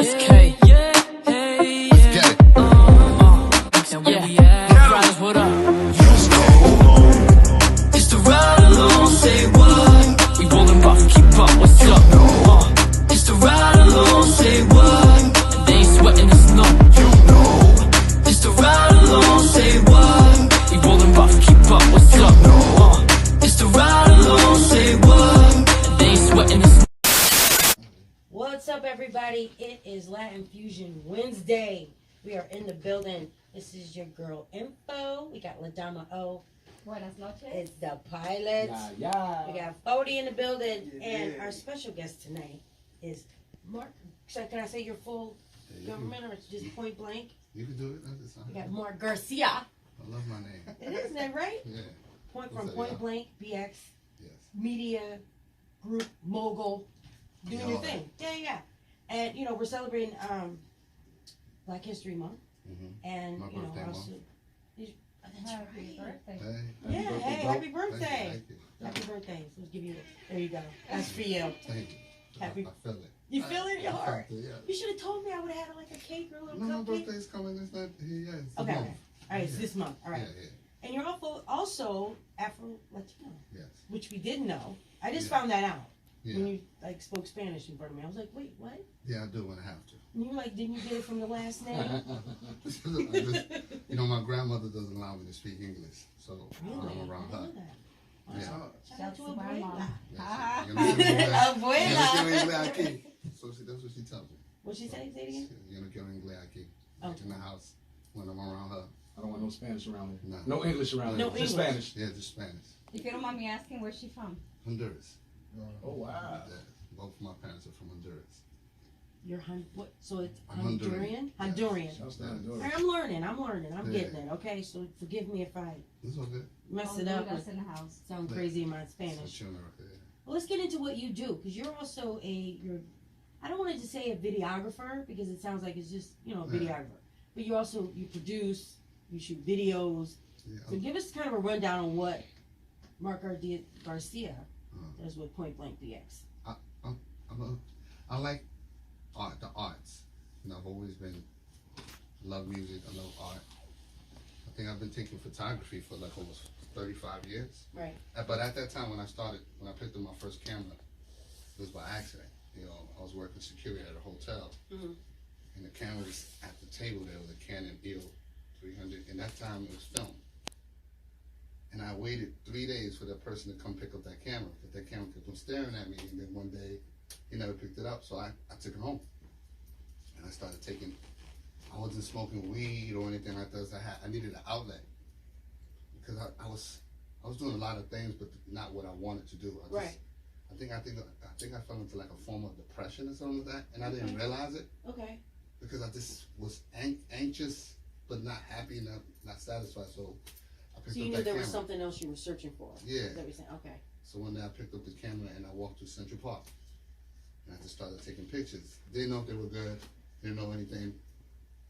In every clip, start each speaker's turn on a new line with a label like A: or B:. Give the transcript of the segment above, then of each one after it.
A: SK. Yeah, hey,
B: Let's get it.
A: and where we at? Ryders, what up? It's the ride along, say what? We rollin' rough, keep up, what's up? It's the ride along, say what? And they ain't sweating the snow. It's the ride along, say what? We rollin' rough, keep up, what's up? It's the ride along, say what? And they ain't sweating the snow.
C: What's up, everybody? It is Latin Fusion Wednesday. We are in the building. This is your girl Info. We got La Dama O.
D: Buenas noches.
C: It's the pilot.
E: Yeah.
C: We got Fody in the building. And our special guest tonight is Mark. So can I say your full government or it's just point blank?
B: You can do it. That's fine.
C: We got Mark Garcia.
B: I love my name.
C: Isn't that right?
B: Yeah.
C: From
B: What's up,
C: PointBlankBX
B: Yes.
C: Media Group Mogul. Doing
B: Yeah,
C: your
B: all right.
C: thing. Yeah. And, you know, we're celebrating Black History Month.
B: Mm-hmm.
C: And,
B: My
C: you know,
B: birthday
C: also.
B: month.
C: That's
D: Happy
C: right.
D: birthday.
B: Hey.
C: Yeah,
E: birthday,
C: hey,
E: bro.
C: happy birthday.
B: Thank you.
C: Happy birthday. So let's give you there you go. That's for you.
B: Thank you.
C: Happy-
B: I feel it.
C: You feel it in your
B: I
C: heart?
B: felt it, yeah.
C: You should have told me I would have had like a cake or a little
B: No, my
C: cupcake.
B: birthday's coming. It's not here yet. It's a
C: Okay.
B: month.
C: All right, it's this month. All right.
B: Yeah.
C: And you're also Afro-Latino,
B: Yes.
C: which we didn't know. I just
B: Yeah.
C: found that out when
B: Yeah.
C: you like spoke Spanish in front of me. I was like, wait, what?
B: Yeah, I do when I have to.
C: And you were like, didn't you get it from the last name?
B: You know, my grandmother doesn't allow me to speak English, so
C: Really?
B: I'm around
C: I
B: her.
C: know that.
B: Yeah.
C: Shout out
D: Shout
C: to
D: to my
C: Abuela.
D: mom.
B: Yes. Yo no quiero inglés.
C: Abuela.
B: Yo no quiero inglés aquí. So that's what she tells me.
C: What'd she say? Say it again.
B: Yo no quiero inglés aquí.
C: Oh.
B: Like in the house when I'm around her.
E: I don't want no Spanish around here.
B: No.
E: No English around
C: No
E: here. Just
C: English.
E: Spanish.
B: Yeah, just Spanish.
D: If you don't mind me asking, where's she from?
B: Honduras.
E: Oh, wow.
B: Yeah, both of my parents are from Honduras.
C: You're what? So it's
B: I'm Honduran.
C: Honduran. Honduran.
E: Shouts to
B: Yeah.
E: Honduras.
C: I'm learning. I'm
B: Yeah.
C: getting it. Okay, so forgive me if I
B: It's all good.
C: mess it up.
D: Honduras
C: Or
D: in the house.
C: sound
B: Yeah.
C: crazy in my
B: It's
C: Spanish.
B: a tuner, yeah.
C: Well, let's get into what you do because you're also I don't want to just say a videographer because it sounds like it's just a
B: Yeah.
C: videographer, but you produce, you shoot videos.
B: Yeah,
C: So give us kind of a rundown on what Mark Garcia
B: Uh,
C: does with PointBlankBX.
B: I like art, the arts. You know, I've always been, love music, I love art. I think I've been taking photography for like almost 35 years.
C: Right.
B: But at that time when I picked up my first camera, it was by accident. You know, I was working security at a hotel,
C: Mhm.
B: and the camera was at the table there with a Canon EOS 300, and that time it was film. And I waited 3 days for that person to come pick up that camera, but that camera kept on staring at me, and then one day, he never picked it up, so I took it home. And I started taking, I wasn't smoking weed or anything like that, so I needed an outlet. Because I was doing a lot of things, but not what I wanted to do.
C: Right.
B: I think I fell into like a form of depression or something like that, and I didn't realize it
C: Okay.
B: because I just was anxious, but not happy, not satisfied. So I picked
C: So you
B: up
C: knew
B: that
C: there
B: camera.
C: was something else you were searching for.
B: Yeah.
C: Is that what you're saying? Okay.
B: So one day I picked up the camera and I walked through Central Park, and I just started taking pictures. Didn't know if they were good, didn't know anything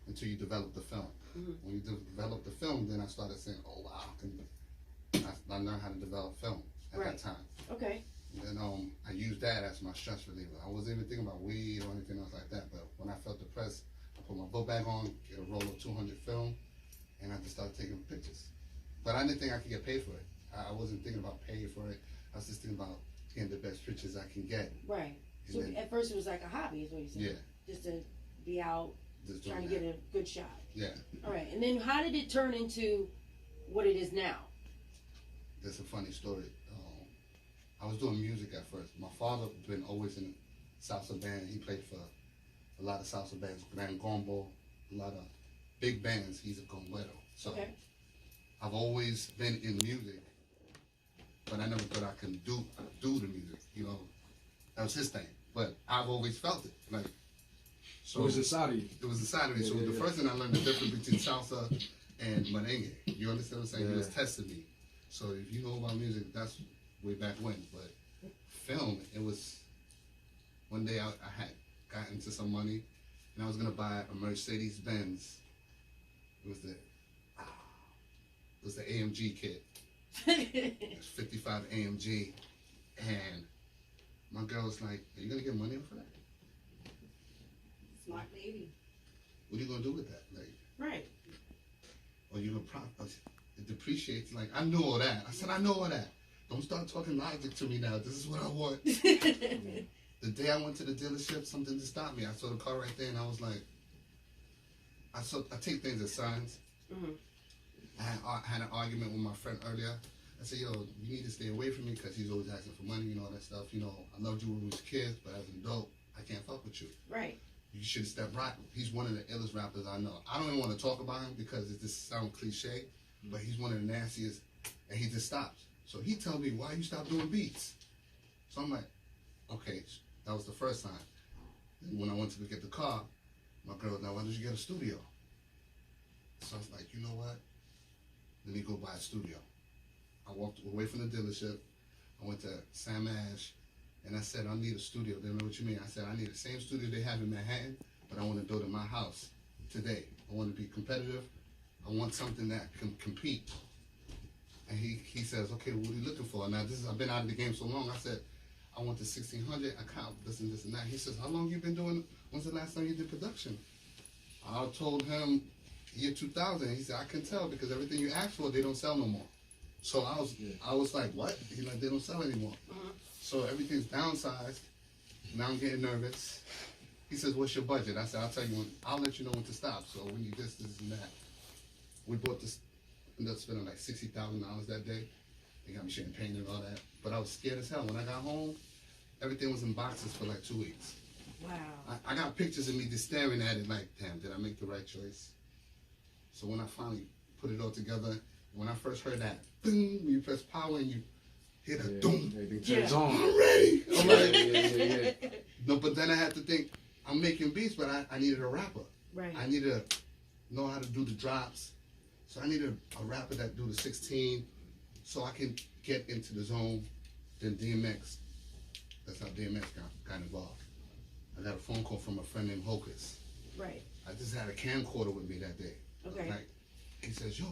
B: until you develop the film.
C: Mhm.
B: When you develop the film, then I started saying, "Oh wow, I learned how to develop film at
C: Right.
B: that time."
C: Okay.
B: And I used that as my stress reliever. I wasn't even thinking about weed or anything else like that. But when I felt depressed, I put my book bag on, get a roll of 200 film, and I just started taking pictures. But I didn't think I could get paid for it. I wasn't thinking about paying for it. I was just thinking about getting the best pictures I can get.
C: Right.
B: And
C: So
B: then-
C: at first it was like a hobby, is what you said.
B: Yeah,
C: Just to be out
B: just
C: trying to
B: doing
C: get
B: that.
C: a good shot.
B: Yeah,
C: All right. And then how did it turn into what it is now?
B: that's a funny story. I was doing music at first. My father been always in salsa band. He played for a lot of salsa bands, Gran Combo, a lot of big bands. He's a conguero. So
C: Okay.
B: I've always been in music, but I never thought I could do the music. You know, that was his thing. But I've always felt it. Like,
E: So it's inside of you.
B: it was inside of me. So
E: Yeah,
B: the
E: yeah.
B: first thing I learned the difference between salsa and merengue. You understand what I'm saying? He
E: Yeah.
B: was testing me. So if you know about music, that's way back when. But film, it was one day I had got into some money and I was gonna buy a Mercedes Benz. It was the AMG kit. It was 55 AMG, and my girl was like, "Are you gonna get money for that?"
D: Smart lady.
B: What are you gonna do with that? Like,
C: Right.
B: or you gonna it depreciates? Like, I know all that. I said, I know all that. Don't start talking logic to me now. This is what I want. The day I went to the dealership, something just stopped me. I saw the car right there, and I was like, I take things as signs.
C: Mhm.
B: I had an argument with my friend earlier. I said, yo, you need to stay away from me because he's always asking for money and all that stuff. You know, I loved you when we was kids, but as an adult, I can't fuck with you.
C: Right.
B: You should have stepped right. He's one of the illest rappers I know. I don't even want to talk about him because it just sounds cliche, but he's one of the nastiest, and he just stops. So he tells me, why you stop doing beats? So I'm like, okay, that was the first time. Then when I went to go get the car, my girl was like, why don't you get a studio? So I was like, you know what? Let me go buy a studio. I walked away from the dealership. I went to Sam Ash, and I said, I need a studio. They know what you mean. I said, I need the same studio they have in Manhattan, but I want to build in my house today. I want to be competitive. I want something that can compete. And he says, okay, what are you looking for? Now, I've been out of the game so long. I said, I want the 1600. I count this and this and that. He says, how long you been doing? When's the last time you did production? I told him year 2000. He said, I can tell because everything you asked for, they don't sell no more. So I was like, what? He's like, they don't sell anymore. So everything's downsized. Now I'm getting nervous. He says, what's your budget? I said, I'll let you know when to stop. So when you this and that. We bought this, ended up spending like $60,000 that day. They got me champagne and all that. But I was scared as hell. When I got home, everything was in boxes for like 2 weeks.
C: Wow.
B: I got pictures of me just staring at it like, damn, did I make the right choice? So when I finally put it all together, when I first heard that, ding, you press power and you hit a doom.
E: Everything turns on.
B: I'm ready. I'm
E: Yeah.
B: No, but then I had to think, I'm making beats, but I needed a rapper.
C: Right.
B: I needed to know how to do the drops. So I needed a rapper that do the 16 so I can get into the zone. Then DMX, that's how DMX got involved. I got a phone call from a friend named Hocus.
C: Right.
B: I just had a camcorder with me that day.
C: Okay.
B: Like, he says, yo,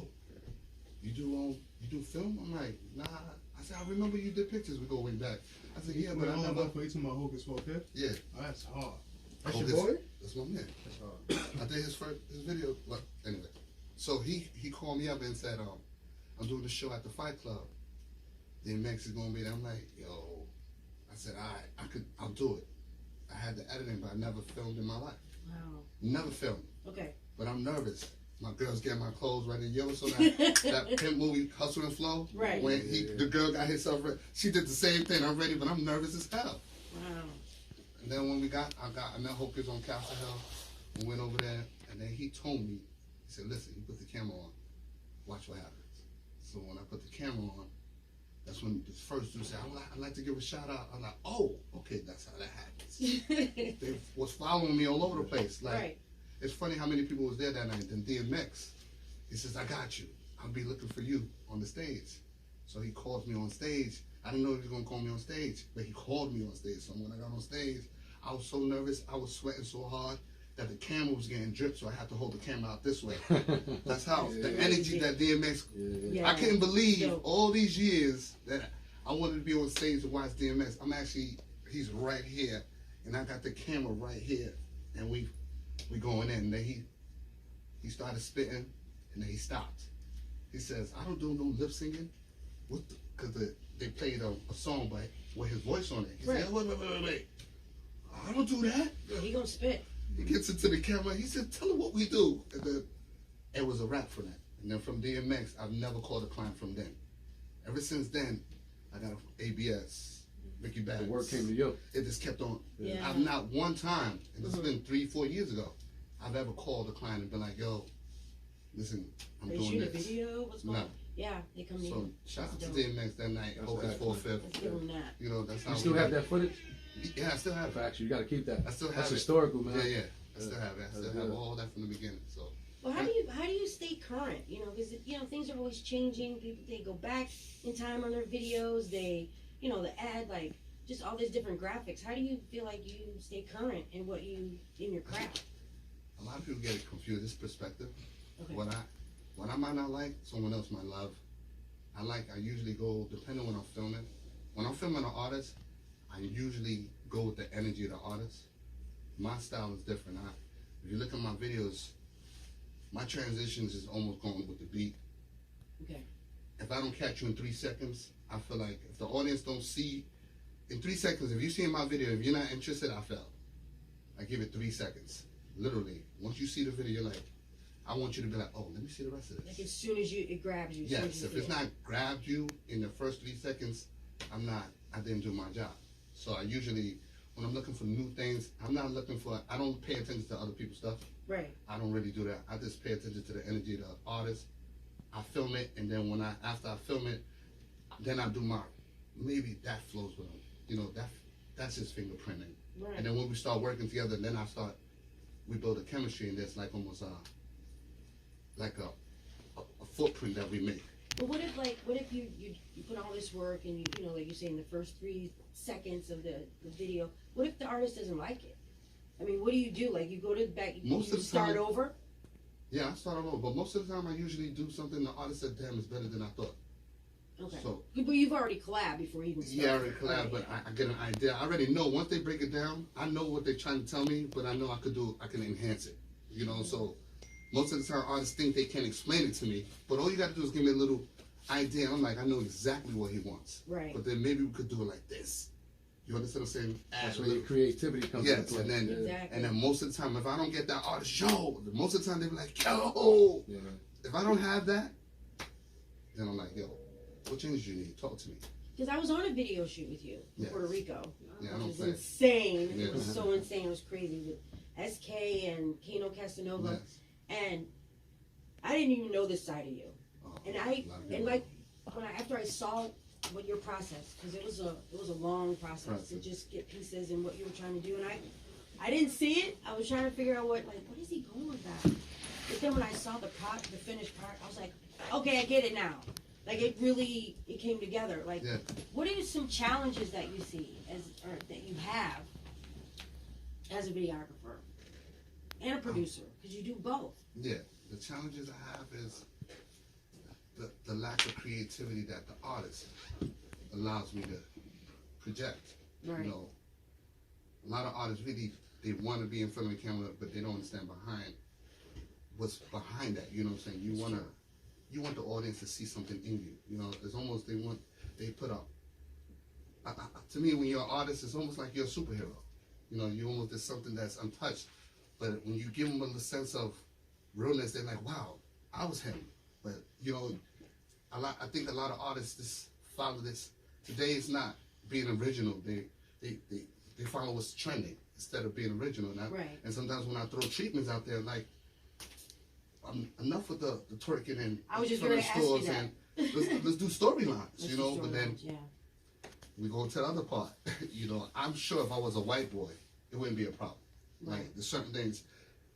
B: you do film? I'm like, nah. I said, I remember you did pictures. We go way back. I said, yeah, but I never.
F: You talking about Hocus Pocus?
B: Yeah.
F: Oh, that's hard.
B: That's
F: That's
B: your
F: your boy?
B: That's my man.
F: That's hard.
B: I did his video. Look, anyway. So he called me up and said, I'm doing the show at the Fight Club. DMX is gonna be there. I'm like, yo. I said, I'll do it. I had the editing, but I never filmed in my life.
C: Wow.
B: Never filmed.
C: Okay.
B: But I'm nervous. My girl's getting my clothes ready. You ever saw that pimp movie, Hustle and Flow?
C: Right.
B: When the girl got herself ready. She did the same thing. I'm ready, but I'm nervous as hell.
C: Wow.
B: And then when I met Hocus on Castle Hill. We went over there, and then he told me, he said, listen, you put the camera on, watch what happens. So when I put the camera on, that's when the first dude said, I'd like to give a shout out. I'm like, oh, okay, that's how that happens. They was following me all over the place. Like,
C: Right.
B: it's funny how many people was there that night. Then DMX, he says, I got you. I'll be looking for you on the stage. So he calls me on stage. I didn't know he was going to call me on stage, but he called me on stage. So when I got on stage, I was so nervous. I was sweating so hard that the camera was getting dripped, so I had to hold the camera out this way. That's how the energy that DMX.
C: Yeah.
B: I couldn't believe
C: Dope.
B: all these years that I wanted to be on stage to watch DMX. He's right here, and I got the camera right here, and we going in. And then he started spitting, and then he stopped. He says, I don't do no lip singing, because they played a song with his voice on it. He said, wait. I don't do that.
C: Yeah, he gonna spit.
B: He gets into the camera. He said, tell him what we do. And then it was a wrap for that. And then from DMX, I've never called a client from then. Ever since then, I got ABS, Ricky Bags.
E: The work came to you.
B: It just kept on.
C: Yeah.
B: I've not one time, and this has been 3-4 years ago, I've ever called a client and been like, yo, listen, I'm
C: They
B: doing
C: shoot a
B: this.
C: video? What's going
B: No.
C: on? Yeah, they come to
B: So
C: you.
B: shout out to
C: That's
B: DMX that night,
E: That's
B: Hocus
E: excellent.
B: 4/5.
C: Let's give them that.
B: You know, that's how
E: You still
B: we
E: have
B: did.
E: that footage?
B: Yeah, I still have it.
E: Facts, you got to keep that.
B: I still have
E: That's
B: it.
E: historical, man.
B: Yeah. I still have it. I still have all that from the beginning. So
C: Well, how do you stay current? You know, because things are always changing. People, they go back in time on their videos. They, the ad, like just all these different graphics. How do you feel like you stay current in in your craft?
B: a lot of people get it confused. This perspective.
C: Okay.
B: What I might not like, someone else might love. I usually go, depending on when I'm filming. When I'm filming an artist, I usually go with the energy of the artist. My style is different. If you look at my videos, my transitions is almost going with the beat.
C: Okay.
B: If I don't catch you in 3 seconds, I feel like if the audience don't see in 3 seconds, if you see my video, if you're not interested, I failed. I give it 3 seconds. Literally. Once you see the video, you're like, I want you to be like, oh, let me see the rest of this.
C: Like as soon as it grabs you.
B: Yes, if it's not grabbed you in the first 3 seconds, I didn't do my job. So I usually, when I'm looking for new things, I don't pay attention to other people's stuff.
C: Right.
B: I don't really do that. I just pay attention to the energy of the artist. I film it, and then after I film it, then I do maybe that flows with him. You know, that's his fingerprinting.
C: Right.
B: And then when we start working together, then we build a chemistry, and there's like almost like a footprint that we make.
C: But what if you put all this work and you know, like you say in the first 3 seconds of the video, what if the artist doesn't like it? I mean, what do you do? Like you go to the back, you start over?
B: Yeah, I start over, but most of the time I usually do something the artist said, damn, it's better than I thought.
C: Okay.
B: So,
C: but you've already collabed before you even start.
B: yeah, I already collab, but I get an idea. I already know once they break it down, I know what they're trying to tell me, but I know I can enhance it. You know, so most of the time artists think they can't explain it to me, but all you got to do is give me a little idea. I'm like, I know exactly what he wants.
C: Right.
B: But then maybe we could do it like this. You understand what I'm saying?
E: That's where your creativity comes
B: Yes,
E: into play.
B: and then
C: Exactly.
B: and then most of the time, if I don't get that artist, most of the time they be like, yo.
E: Yeah.
B: If I don't have that, then I'm like, yo, what changes you need? Talk to me.
C: Because I was on a video shoot with you in
B: Yes.
C: Puerto Rico.
B: Yeah, I
C: Which
B: don't
C: was
B: think.
C: insane.
B: Yeah.
C: It was so insane. It was crazy with SK and Kano Casanova.
B: Yes.
C: And I didn't even know this side of you.
B: Oh,
C: And
B: a lot of people
C: like after I saw what your process, because it was a long process to just get pieces and what you were trying to do, and I didn't see it. I was trying to figure out what is he going with that? But then when I saw the finished product, I was like, okay, I get it now. Like it came together. Like,
B: Yeah.
C: what are some challenges that you see or that you have as a videographer and a producer? Because you do both.
B: Yeah, the challenges I have is the lack of creativity that the artist allows me to project.
C: Right.
B: You know, a lot of artists really, they want to be in front of the camera, but they don't understand what's behind that. You know what I'm saying? You want the audience to see something in you. You know, it's almost they put up. To me, when you're an artist, it's almost like you're a superhero. You know, there's something that's untouched. But when you give them a sense of realness, they're like, wow, I was him. But, you know, I think a lot of artists just follow this. Today it's not being original. They follow what's trending instead of being original.
C: Right.
B: And sometimes when I throw treatments out there, like, enough with the twerking and
C: I was just
B: front
C: going
B: of
C: to ask you
B: stores
C: that.
B: and let's do storylines, you know. But then
C: yeah.
B: we go to the other part. You know, I'm sure if I was a white boy, it wouldn't be a problem.
C: Right.
B: Like there's certain things,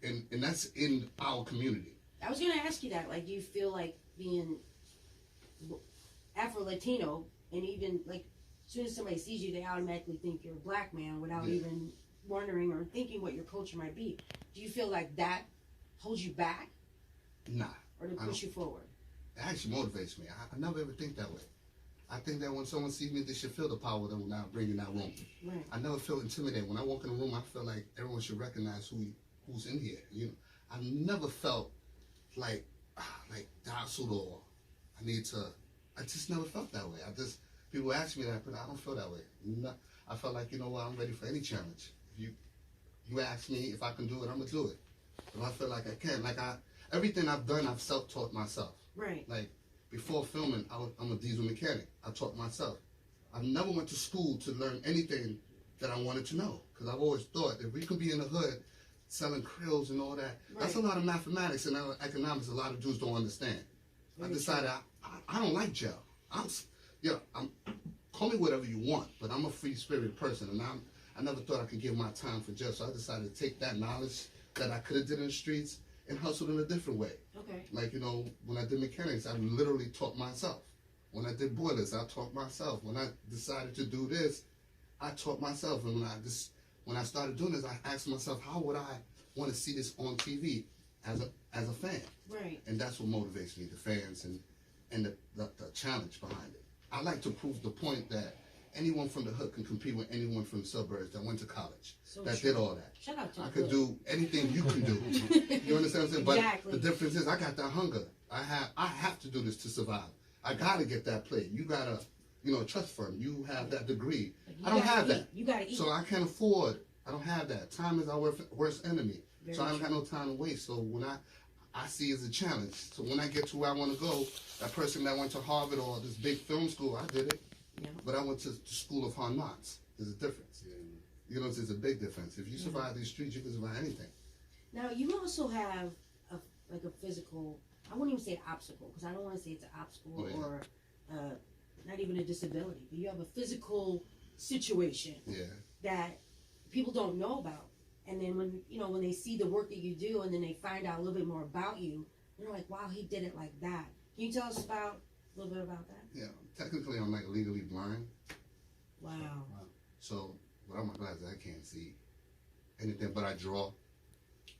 B: and that's in our community.
C: I was going to ask you that. Like, do you feel like being Afro-Latino, and even, like, as soon as somebody sees you, they automatically think you're a black man without
B: Yeah.
C: even wondering or thinking what your culture might be. Do you feel like that holds you back
B: Nah,
C: or to
B: I
C: push
B: don't.
C: you forward?
B: It actually motivates me. I never ever think that way. I think that when someone sees me, they should feel the power that when I bring in that room.
C: Right.
B: I never feel intimidated. When I walk in a room, I feel like everyone should recognize who's in here. You know, I never felt like docile or I need to. I just never felt that way. People ask me that, but I don't feel that way. I felt like, you know what, I'm ready for any challenge. If you ask me if I can do it, I'm gonna do it. If I feel like I can, everything I've done, I've self-taught myself.
C: Right.
B: Like before filming, I'm a diesel mechanic. I taught myself. I never went to school to learn anything that I wanted to know, because I've always thought if we could be in the hood selling krills and all that, that's a lot of mathematics and economics a lot of Jews don't understand.
C: Very
B: I decided I don't like jail. Call me whatever you want, but I'm a free-spirited person, and I never thought I could give my time for jail, so I decided to take that knowledge that I could have did in the streets and hustled in a different way.
C: Okay.
B: Like, you know, when I did mechanics, I literally taught myself. When I did boilers, I taught myself. When I decided to do this, I taught myself. And when I started doing this, I asked myself, how would I want to see this on TV as a fan?
C: Right.
B: And that's what motivates me, the fans and the challenge behind it. I like to prove the point that anyone from the hood can compete with anyone from the suburbs that went to college,
C: So
B: that
C: true.
B: did all that.
C: Shout out to
B: I
C: the
B: could
C: hood.
B: do anything you can do. You understand what I'm saying?
C: Exactly.
B: But the difference is I got that hunger. I have to do this to survive. I gotta get that plate. You gotta, trust fund. You have that degree.
C: You
B: I don't
C: gotta
B: have
C: eat.
B: that.
C: You gotta eat.
B: So I can't afford. I don't have that. Time is our worst enemy.
C: Very
B: So I don't
C: true.
B: have no time to waste. So when I see it as a challenge. So when I get to where I want to go, that person that went to Harvard or this big film school, I did it.
C: Yeah.
B: But I went to the School of Hard Knocks. There's a difference. You know, there's a big difference. If you survive these streets, you can survive anything.
C: Now you also have a physical. I wouldn't even say an obstacle because I don't want to say it's an obstacle or not even a disability. But you have a physical situation that people don't know about. And then when they see the work that you do, and then they find out a little bit more about you, they're like, "Wow, he did it like that." Can you tell us a little bit about that?
B: Yeah, technically I'm like legally blind.
C: Wow.
B: So without my glasses, I can't see anything. But I draw.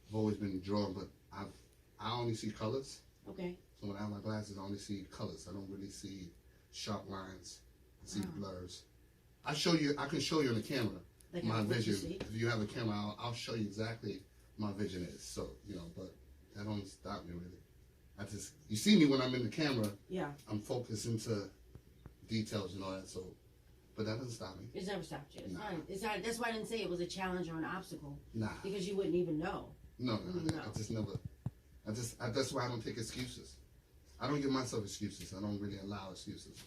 B: I've always been drawing, but I only see colors.
C: Okay.
B: So when I have my glasses, I only see colors. I don't really see sharp lines. I see blurs. I can show you on the camera
C: Like
B: my
C: what you
B: vision.
C: see?
B: If you have a camera, I'll show you exactly my vision is. So but that don't stop me really. You see me when I'm in the camera.
C: Yeah.
B: I'm focused into details and all that. So, but that doesn't stop me.
C: It's never stopped you. It's
B: Nah.
C: fine. It's not. That's why I didn't say it was a challenge or an obstacle
B: Nah.
C: because you wouldn't even know.
B: No.
C: No.
B: I just never. That's why I don't take excuses. I don't give myself excuses. I don't really allow excuses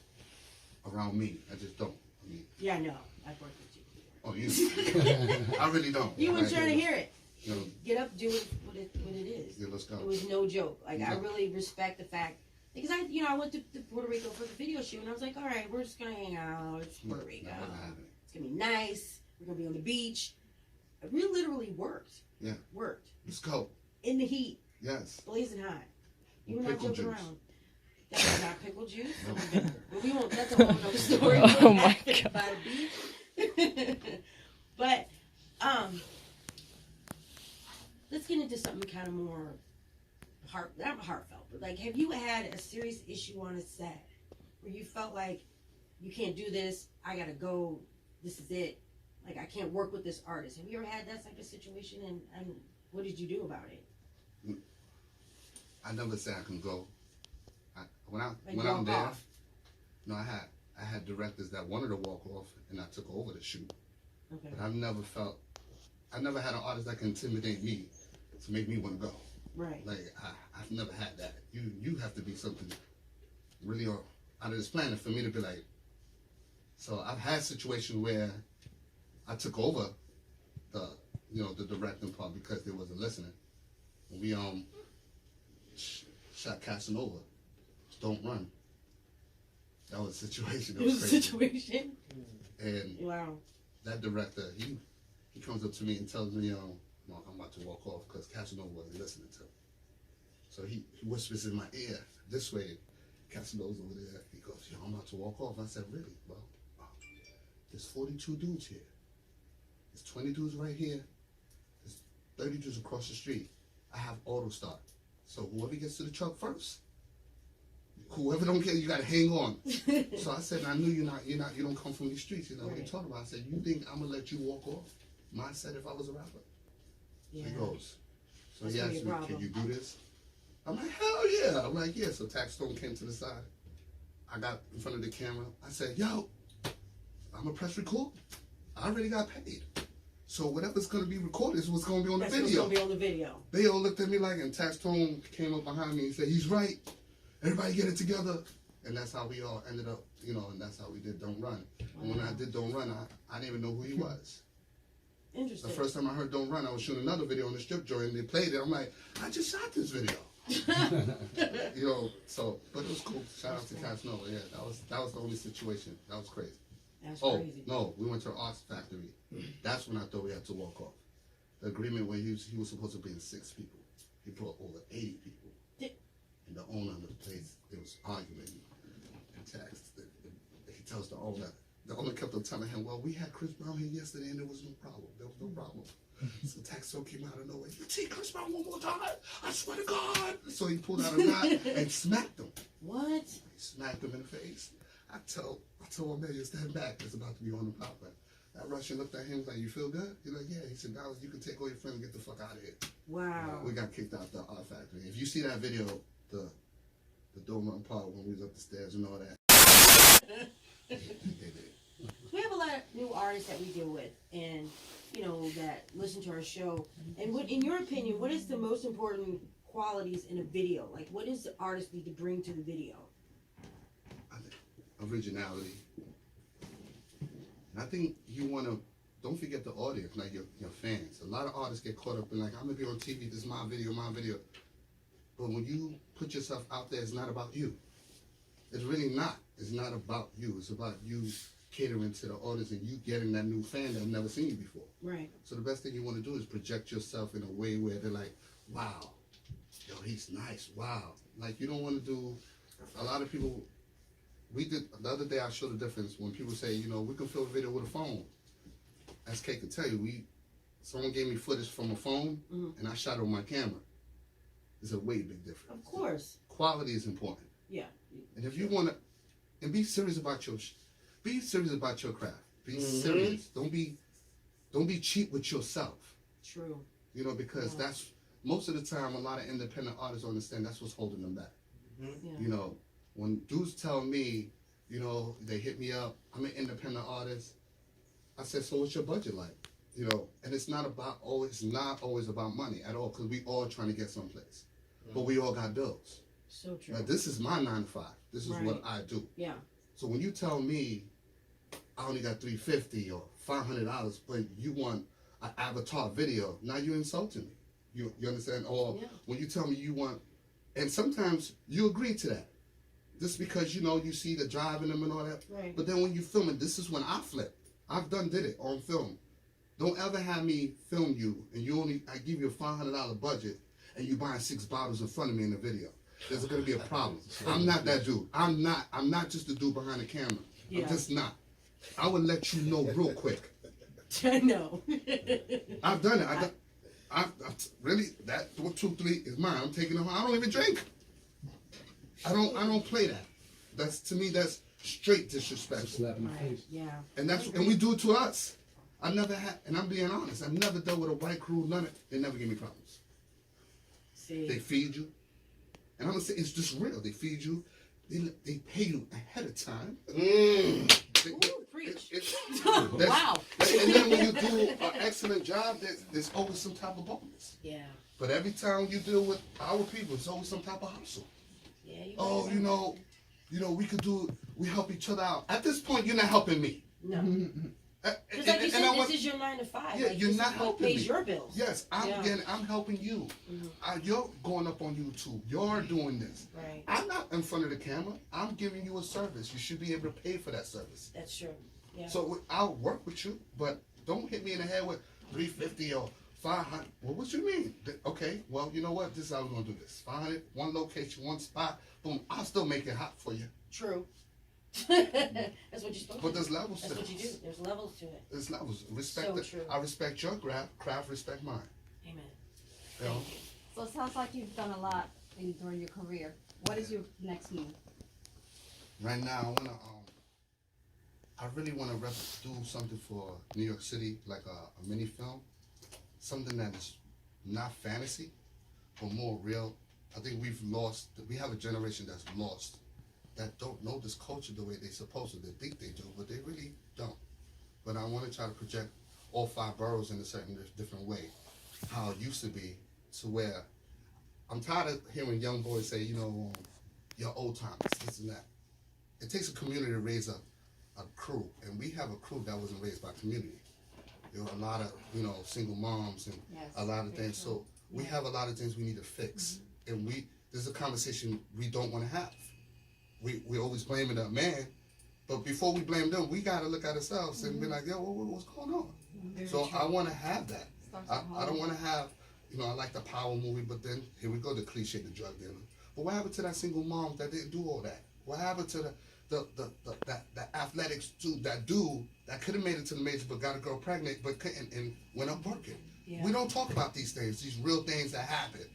B: around me. I just don't. I mean,
C: Yeah, no. I've worked with you.
B: oh, you. I really don't.
C: You weren't
B: Like,
C: trying to hear it.
B: You know,
C: Get up, do it. What it is.
B: yeah, let's go.
C: It was no joke. Like I
B: Yeah.
C: really respect the fact because I went to Puerto Rico for the video shoot and I was like, all right, we're just gonna hang out. It's Puerto Rico.
B: That wasn't happening.
C: It's gonna be nice. We're gonna be on the beach. We literally worked.
B: Yeah.
C: Worked
B: Let's go.
C: in the heat,
B: Yes.
C: blazing hot. You were not
B: Pickle
C: joking
B: juice.
C: around. That was not pickle juice. But we won't. That's a whole other story.
G: Oh my God.
C: By the beach. But let's get into something kind of more not heartfelt, but like, have you had a serious issue on a set where you felt like you can't do this? I gotta go. This is it. Like I can't work with this artist. Have you ever had that type of situation? And what did you do about it?
B: I never say I can go. When
C: Like
B: I'm
C: walk
B: there,
C: off.
B: no, I had directors that wanted to walk off, and I took over the shoot.
C: Okay.
B: But I never had an artist that can intimidate me to make me want to go.
C: Right.
B: Like I've never had that. You have to be something really out of this planet for me to be like. So I've had situations where I took over the directing part because they wasn't listening. We shot Casanova. Don't run. That was a situation. That
C: It
B: was
C: was a
B: crazy.
C: situation.
B: And
C: Wow.
B: that director, he comes up to me and tells me, I'm about to walk off because Casanova wasn't listening to him. So he whispers in my ear, this way, Casanova's over there. He goes, yo, I'm about to walk off. I said, really? Well, there's 42 dudes here. There's 20 dudes right here. There's 30 dudes across the street. I have auto start. So whoever gets to the truck first, whoever don't get, you gotta hang on. So I said, I knew you don't come from these streets. You know what you talking about? I said, you think I'm gonna let you walk off? Mindset if I was a rapper.
C: Yeah.
B: He goes. So
C: That's
B: he
C: gonna be
B: asked
C: a
B: me,
C: problem.
B: can you do this? I'm like, hell yeah. I'm like, yeah. So Tax Stone came to the side. I got in front of the camera. I said, yo, I'm gonna press record. I already got paid. So whatever's gonna be recorded is what's gonna be on the
C: That's what's
B: video.
C: gonna be on the video.
B: They all looked at me like, and Tax Stone came up behind me and said, he's right. Everybody get it together. And that's how we all ended up, and that's how we did Don't Run. And when I did Don't Run, I didn't even know who he was.
C: Interesting.
B: The first time I heard Don't Run, I was shooting another video on the strip joint, and they played it. I'm like, I just shot this video. So, but it was cool. Shout out to Casanova. Yeah, that was the only situation. That was crazy.
C: That's
B: Oh,
C: crazy.
B: no, we went to an arts factory. That's when I thought we had to walk off. The agreement when he was supposed to bring 6 people. He brought over 80 people. And the owner of the place, they was arguing. And text. He tells the owner kept on telling him, well, we had Chris Brown here yesterday and there was no problem. There was no problem. So Taxo came out of nowhere. You see Chris Brown one more time? I swear to God. So he pulled out a knot and smacked him.
C: What?
B: He smacked him in the face. I told my man, you stand back. It's about to be on the pop. That Russian looked at him, was like, you feel good? He's like, yeah. He said, Dallas, you can take all your friends and get the fuck out of here.
C: Wow.
B: We got kicked out the art factory. If you see that video, the dormant part when we was up the stairs and all that. They did.
C: We have a lot of new artists that we deal with, and that listen to our show. And what, in your opinion, what is the most important qualities in a video? Like, what does the artist need to bring to the video?
B: I think originality. And I think you want to, don't forget the audience, like your fans. A lot of artists get caught up in like, I'm going to be on TV, this is my video. But when you put yourself out there, it's not about you. It's really not. It's not about you. It's about you catering to the audience and you getting that new fan that never seen you before.
C: Right.
B: So the best thing you want to do is project yourself in a way where they're like, wow, yo, he's nice, wow. Like, you don't want to do, a lot of people, the other day I showed the difference when people say, we can film a video with a phone. As Kate could tell you, someone gave me footage from a phone and I shot it with my camera. It's a way big difference.
C: Of course.
B: Quality is important.
C: Yeah.
B: And if you want to, and be serious about your craft. Be serious. Don't be cheap with yourself.
C: True.
B: Because that's, most of the time, a lot of independent artists understand that's what's holding them back.
C: Yeah.
B: When dudes tell me, they hit me up, I'm an independent artist, I said, so what's your budget like? And it's not always about money at all, because we all trying to get someplace. But we all got bills.
C: So true.
B: Now, this is my 9 to 5. This is what I do.
C: Yeah. So
B: when you tell me I only got $350 or $500, but you want an avatar video, now you're insulting me. You understand? Or when you tell me you want, and sometimes you agree to that. Just because you see the driving them and all that.
C: Right.
B: But then when you film it, this is when I flip. I've did it on film. Don't ever have me film you and I give you a $500 budget and you buying 6 bottles in front of me in the video. There's going to be a problem. I'm not that dude. I'm not just the dude behind the camera.
C: Yeah.
B: I'm just not. I would let you know real quick.
C: No.
B: I've done it. I really, that 1, 2, 3 is mine. I'm taking it home. I don't even drink. I don't play that. To me, that's straight disrespect.
E: Slap in the face.
C: Yeah.
B: And we do it to us. I never had, and I'm being honest, I've never dealt with a white crew, none of it. They never give me problems.
C: See.
B: They feed you. And I'm going to say, it's just real. They feed you. They pay you ahead of time.
C: Ooh, preach. Wow.
B: And then when you do an excellent job, there's always some type of bonus.
C: Yeah.
B: But every time you deal with our people, it's always some type of hustle.
C: Yeah.
B: We help each other out. At this point, you're not helping me.
C: No. Because like you said, this is your 9 to 5.
B: Yeah,
C: like,
B: you're
C: this
B: not
C: is what
B: helping
C: pays
B: me.
C: your bills.
B: Yes, I'm helping you. You're going up on YouTube. You're doing this.
C: Right.
B: I'm not in front of the camera. I'm giving you a service. You should be able to pay for that service.
C: That's true. Yeah.
B: So I'll work with you, but don't hit me in the head with $350 or $500. Well, what you mean? Okay, well, you know what? This is how we're going to do this. $500, one location, one spot. Boom. I'll still make it hot for you.
C: True. That's what you're supposed to do.
B: But there's levels to
C: That's what
B: this.
C: you do. There's levels to it.
B: There's levels. Respect
C: So
B: it.
C: true.
B: I respect your craft, respect mine.
C: Amen.
B: You know?
D: So it sounds like you've done a lot during your career. What is your next move?
B: Right now, I really want to do something for New York City, like a mini film, something that is not fantasy, but more real. I think we have a generation that's lost, that don't know this culture the way they're supposed to. They think they do, but they really don't. But I want to try to project all 5 boroughs in a certain different way, how it used to be, to where I'm tired of hearing young boys say, you're old timers, this and that. It takes a community to raise a crew, and we have a crew that wasn't raised by community. There were a lot of, single moms and a lot of things. So we have a lot of things we need to fix. And this is a conversation we don't want to have. We always blaming the man, but before we blame them, we got to look at ourselves and be like, yo, what's going on? So I want to have that. I don't want to have, I like the power movie, but then here we go, the cliche, the drug dealer. But what happened to that single mom that didn't do all that? What happened to the athletics dude that could have made it to the major but got a girl pregnant but couldn't and went up working?
C: Yeah.
B: We don't talk about these things, these real things that happen.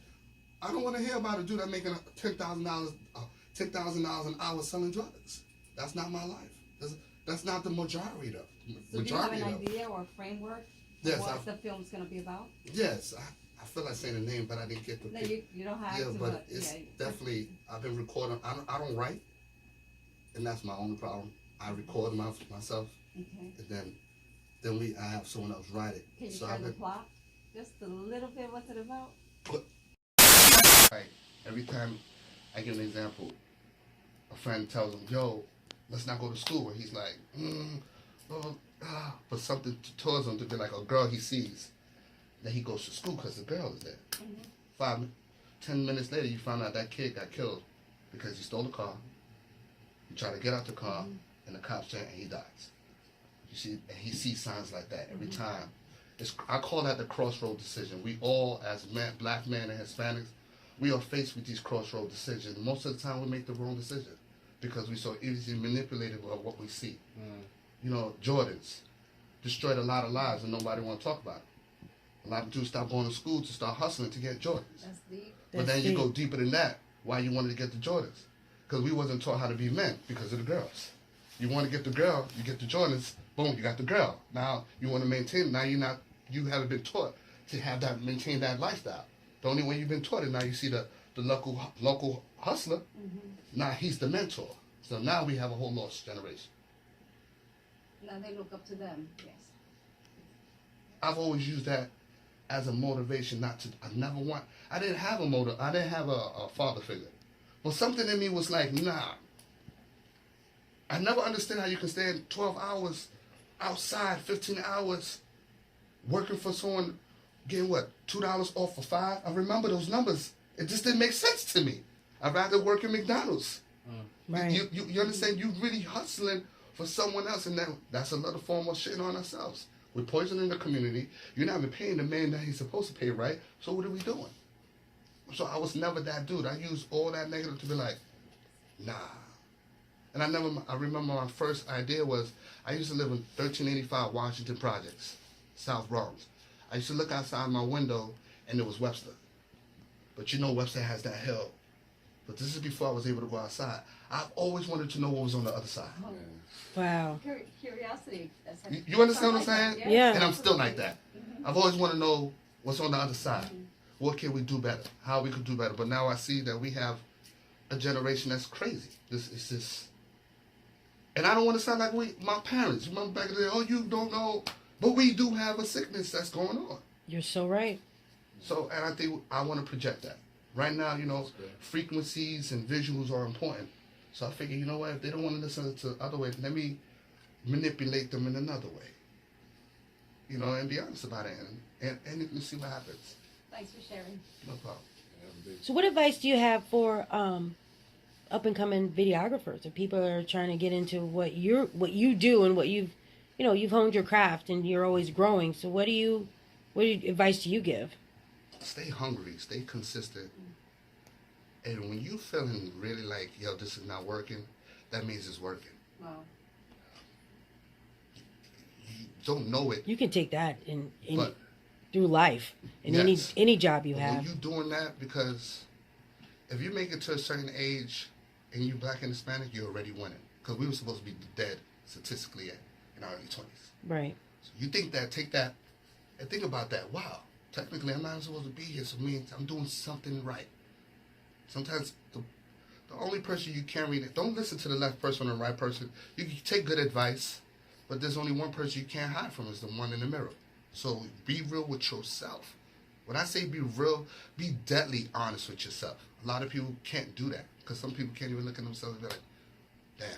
B: I don't want to hear about a dude that making $10,000 an hour selling drugs. That's not my life. That's not the majority of.
D: So do you have an idea or a framework
B: Yes,
D: of what the film's going to be about?
B: Yes, I feel like saying the name, but I didn't get the.
D: No, you don't have
B: yeah,
D: to.
B: but it's definitely. I've been recording. I don't write, and that's my only problem. I record myself,
D: Okay.
B: and then I have someone else write it.
D: Can you
B: So
D: share
B: I've
D: the
B: been,
D: plot? Just a little bit. What's it about?
B: like every time I give an example, a friend tells him, "Yo, let's not go to school," and he's like, but something towards him to be like a girl he sees. Then he goes to school because the girl is there.
D: Mm-hmm.
B: 10 minutes later, you find out that kid got killed because he stole the car. He tried to get out the car, and the cops came, and he dies. You see, and he sees signs like that every time. I call that the Crossroad Decision. We all, as black men and Hispanics, we are faced with these crossroad decisions. Most of the time, we make the wrong decision because we're so easily manipulated by what we see. You know, Jordans destroyed a lot of lives, and nobody want to talk about it. A lot of dudes stop going to school to start hustling to get Jordans.
D: That's deep.
B: But then you go deeper than that. Why you wanted to get the Jordans? Because we wasn't taught how to be men because of the girls. You want to get the girl, you get the Jordans, boom, you got the girl. Now you want to maintain. Now you haven't been taught to have that, maintain that lifestyle. The only way you've been taught it now, you see the local hustler. Now he's the mentor. So now we have a whole lost generation.
D: Now they look up to them. Yes.
B: I've always used that as a motivation not to. I didn't have a father figure, but something in me was like, nah. I never understood how you can stand 12 hours outside, 15 hours working for someone, getting what, $2 off for 5. I remember those numbers. It just didn't make sense to me. I'd rather work at McDonald's.
C: Right.
B: You understand? You really hustling for someone else, and that's another form of shitting on ourselves. We're poisoning the community. You're not even paying the man that he's supposed to pay, right? So what are we doing? So I was never that dude. I used all that negative to be like, nah. And I remember my first idea was, I used to live in 1385 Washington Projects, South Bronx. I used to look outside my window, and it was Webster. But you know Webster has that hill. But this is before I was able to go outside. I've always wanted to know what was on the other side.
C: Wow.
D: Curiosity.
B: You understand what I'm saying?
C: Yeah.
B: And I'm still like that. I've always wanted to know what's on the other side. What can we do better? How we could do better. But now I see that we have a generation that's crazy. This is just, and I don't want to sound like my parents. Remember back in the day, oh, you don't know, but we do have a sickness that's going on.
C: You're so right.
B: So, and I think I want to project that. Right now, you know, frequencies and visuals are important. So I figure, you know what, if they don't want to listen to the other way, let me manipulate them in another way. You know, and be honest about it, and you can see what happens.
D: Thanks for sharing.
B: No problem.
C: So what advice do you have for up and coming videographers, or people that are trying to get into what you do and what you've honed your craft and you're always growing. So what advice do you give?
B: Stay hungry, stay consistent. And when you feeling really like, yo, this is not working, that means it's working.
D: Wow.
B: You don't know it.
C: You can take that
B: But
C: through life in
B: yes,
C: any job you
B: but
C: have.
B: when you doing that, because if you make it to a certain age and you black and Hispanic, you're already winning. Because we were supposed to be dead statistically in our early 20s.
C: Right.
B: So you think that, take that, and think about that. Wow, technically I'm not supposed to be here, so it means I'm doing something right. Sometimes the only person you can read, don't listen to the left person or the right person. You can take good advice, but there's only one person you can't hide from, is the one in the mirror. So be real with yourself. When I say be real, be deadly honest with yourself. A lot of people can't do that, because some people can't even look at themselves and be like, damn,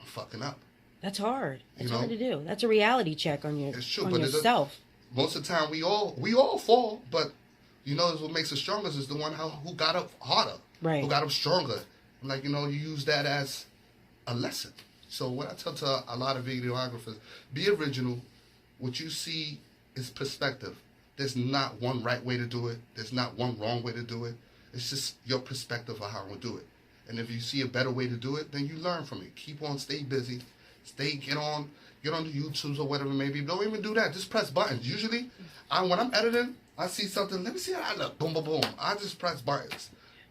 B: I'm fucking up.
C: That's hard. That's
B: You know?
C: hard to do. That's a reality check on
B: It's true,
C: on
B: but
C: yourself.
B: Most of the time we all fall, but you know what makes us stronger is the one who got up harder,
C: Right.
B: who got up stronger. Like, you know, you use that as a lesson. So what I tell to a lot of videographers, be original. What you see is perspective. There's not one right way to do it. There's not one wrong way to do it. It's just your perspective of how to do it. And if you see a better way to do it, then you learn from it. Keep on, stay busy. Get on the YouTubes or whatever it may be. Don't even do that. Just press buttons. Usually, when I'm editing, I see something. Let me see how I look. Boom, boom, boom. I just press buttons.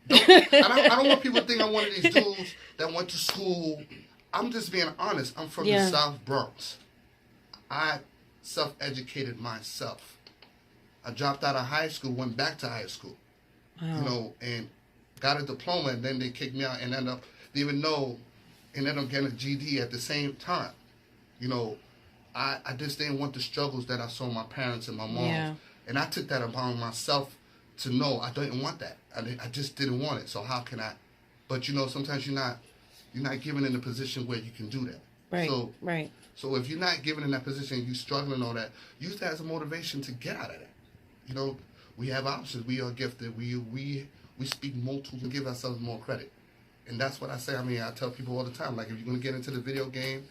B: I don't want people to think I'm one of these dudes that went to school. I'm just being honest. I'm from the
C: Yeah.
B: South Bronx. I self-educated myself. I dropped out of high school, went back to high school, you know, and got a diploma, and then they kicked me out and ended up, even though, and ended up getting a GD at the same time. You know, I just didn't want the struggles that I saw my parents and my mom.
C: Yeah.
B: And I took that upon myself to know I didn't want that. I just didn't want it. So how can I? But, you know, sometimes you're not given in a position where you can do that.
C: Right.
B: So,
C: Right.
B: So if you're not given in that position, you're struggling and all that, use that as a motivation to get out of that. You know, we have options. We are gifted. We speak multiple and give ourselves more credit. And that's what I say. I mean, I tell people all the time, like, if you're going to get into the video game,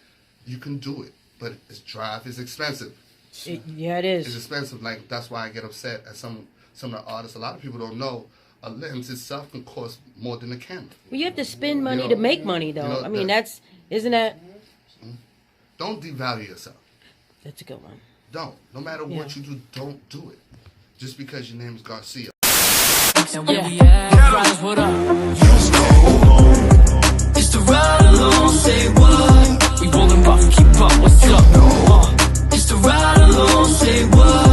B: you can do it. But it's drive is expensive.
C: Yeah, it
B: It's
C: is.
B: expensive. Like, that's why I get upset at some of the artists. A lot of people don't know a lens itself can cost more than a camera.
C: Well, you have to spend money
B: know,
C: to make money, though.
B: you know,
C: I mean,
B: that-
C: isn't that?
B: Don't devalue yourself.
C: That's a good one.
B: Don't. No matter what you do, don't do it. Just because your name is Garcia.
A: And where we at? Ryders, what up? It's the ride along, say what? We rolling rough, keep up, what's up? It's the ride along, say what?